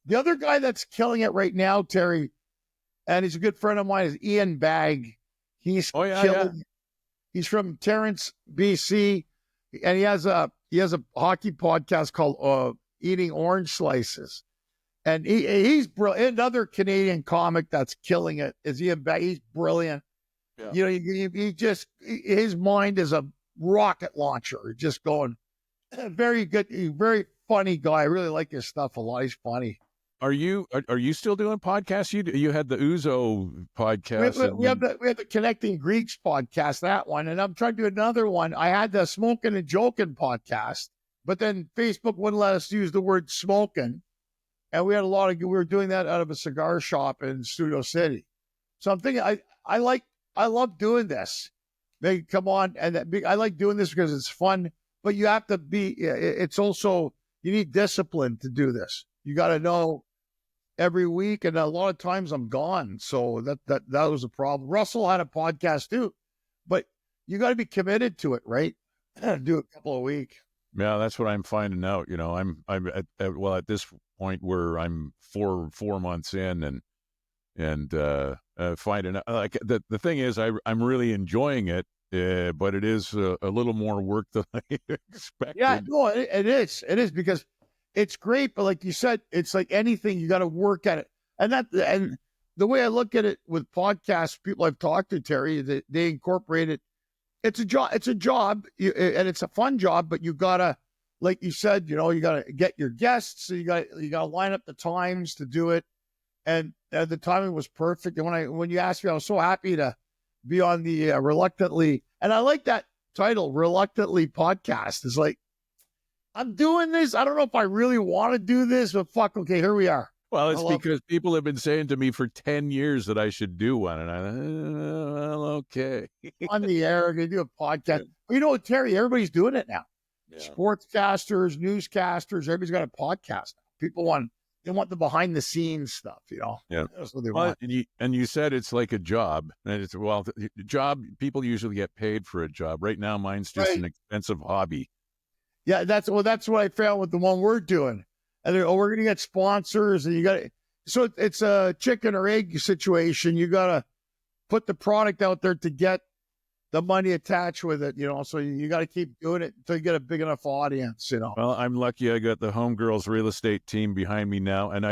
The other guy that's killing it right now, Terry, and he's a good friend of mine, is Ian Bagg. He's killing. He's from Terrence, BC, and he has a hockey podcast called Eating Orange Slices. And he's brilliant. Another Canadian comic that's killing it is Ian Bagg. He's brilliant. Yeah. You know, his mind is a rocket launcher. Just going, very good, very funny guy. I really like his stuff a lot. He's funny. Are you still doing podcasts? You had the Uzo podcast. We have the Connecting Greeks podcast, that one, and I'm trying to do another one. I had the Smoking and Joking podcast, but then Facebook wouldn't let us use the word smoking, and we were doing that out of a cigar shop in Studio City. So I'm thinking, I love doing this. They come on, and I like doing this because it's fun, but you have to be. It's also, you need discipline to do this. You got to know every week, and a lot of times I'm gone. So that was a problem. Russell had a podcast too, but you got to be committed to it, right? Do a couple a week. Yeah, that's what I'm finding out. You know, I'm at this point where I'm four months in, and finding out, like the thing is, I'm really enjoying it, but it is a little more work than I expected. Yeah, no, it is because it's great, but like you said, it's like anything, you got to work at it. And the way I look at it with podcasts, people I've talked to, Terry, they incorporate it. It's a job. It's a job, and it's a fun job. But you gotta, like you said, you gotta get your guests. So you gotta line up the times to do it, and the timing was perfect. And when you asked me, I was so happy to be on the Reluctantly, and I like that title, Reluctantly Podcast. It's like, I'm doing this. I don't know if I really want to do this, but fuck, okay, here we are. Well, it's because people have been saying to me for 10 years that I should do one, and well, okay. On the air, going to do a podcast. Well, you know what, Terry, everybody's doing it now. Yeah. Sportscasters, newscasters, everybody's got a podcast now. People want the behind the scenes stuff, Yeah. That's what they want. And you said it's like a job. And it's, the job, people usually get paid for a job. Right now, mine's just an expensive hobby. Yeah, that's what I found with the one we're doing. And we're going to get sponsors, and so it's a chicken or egg situation. You got to put the product out there to get the money attached with it, so you got to keep doing it until you get a big enough audience, Well, I'm lucky I got the Homegirls real estate team behind me now. And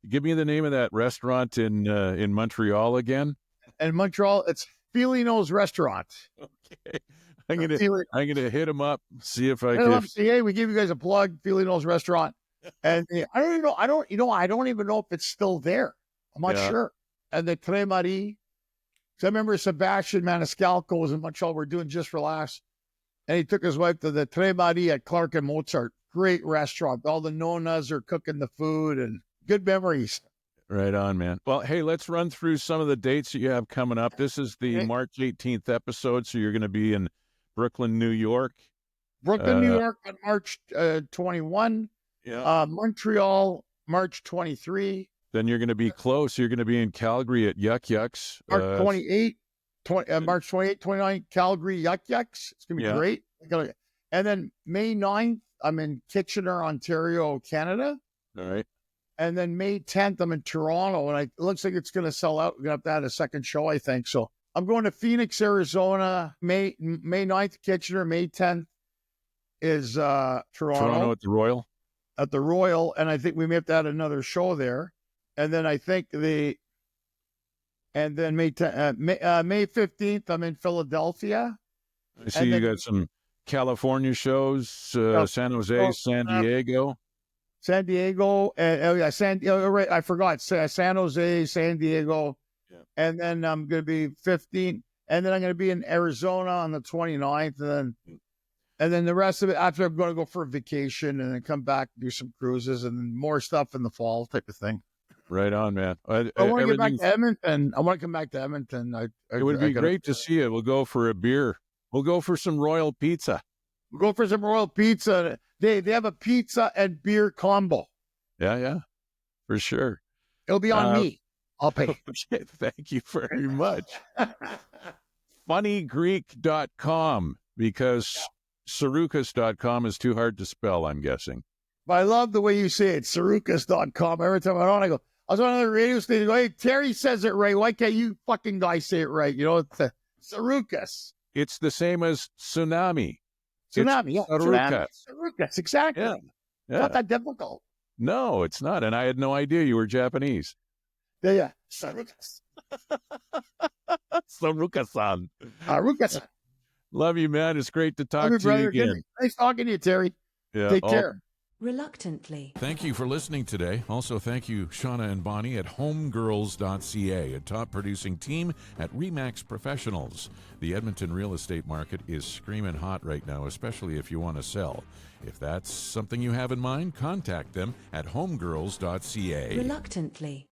give me the name of that restaurant in Montreal again. In Montreal, it's Felino's Restaurant. Okay. I'm gonna hit them up, see if I can. Say, hey, we give you guys a plug, Felino's Restaurant, and I don't even know if it's still there. I'm not sure. And the Tre Marie, because I remember Sebastian Maniscalco was in Montreal. We're doing Just for Laughs, and he took his wife to the Tre Marie at Clark and Mozart. Great restaurant. All the nonas are cooking the food, and good memories. Right on, man. Well, hey, let's run through some of the dates that you have coming up. This is the March 18th episode, so you're going to be in Brooklyn, New York. New York on March 21. Yeah. Montreal, March 23. Then you're going to be close. You're going to be in Calgary at Yuck Yucks. March 28, March 28, 29, Calgary, Yuck Yucks. It's going to be great. And then May 9th, I'm in Kitchener, Ontario, Canada. All right. And then May 10th, I'm in Toronto, and it looks like it's going to sell out. We're going to have to add a second show, I think. So I'm going to Phoenix, Arizona, May 9th, Kitchener, May 10th is Toronto. Toronto at the Royal. at the Royal, and I think we may have to add another show there. And then I think May 15th, I'm in Philadelphia. I see you got some California shows, San Jose, San Diego. San Diego, right, I forgot, San Jose, San Diego. Yeah. And then I'm going to be 15, and then I'm going to be in Arizona on the 29th, and then the rest of it, after I'm going to go for a vacation and then come back, do some cruises, and then more stuff in the fall type of thing. Right on, man. I want to get back to Edmonton. I want to come back to Edmonton. It would be great to see you. We'll go for a beer. We'll go for some Royal Pizza. We'll go for some Royal Pizza. They have a pizza and beer combo. Yeah, for sure. It'll be on me. I'll pay. Okay, thank you very much. Funnygreek.com, because Tsarouchas.com is too hard to spell, I'm guessing. But I love the way you say it, Tsarouchas.com. Every time I'm on, I go, I was on another radio station. I go, hey, Terry says it right. Why can't you fucking guys say it right? You know, it's Tsarouchas. It's the same as tsunami. Tsunami, yeah. Tsarouchas. Tsarouchas, exactly. Yeah. Not that difficult. No, it's not. And I had no idea you were Japanese. Yeah. Tsarouchas. Tsarouchas-san. Tsarouchas. Love you, man. It's great to talk to you again. Nice talking to you, Terry. Yeah. Take care. Reluctantly. Thank you for listening today. Also, thank you, Shauna and Bonnie at homegirls.ca, a top producing team at Remax Professionals. The Edmonton real estate market is screaming hot right now, especially if you want to sell. If that's something you have in mind, contact them at homegirls.ca. Reluctantly.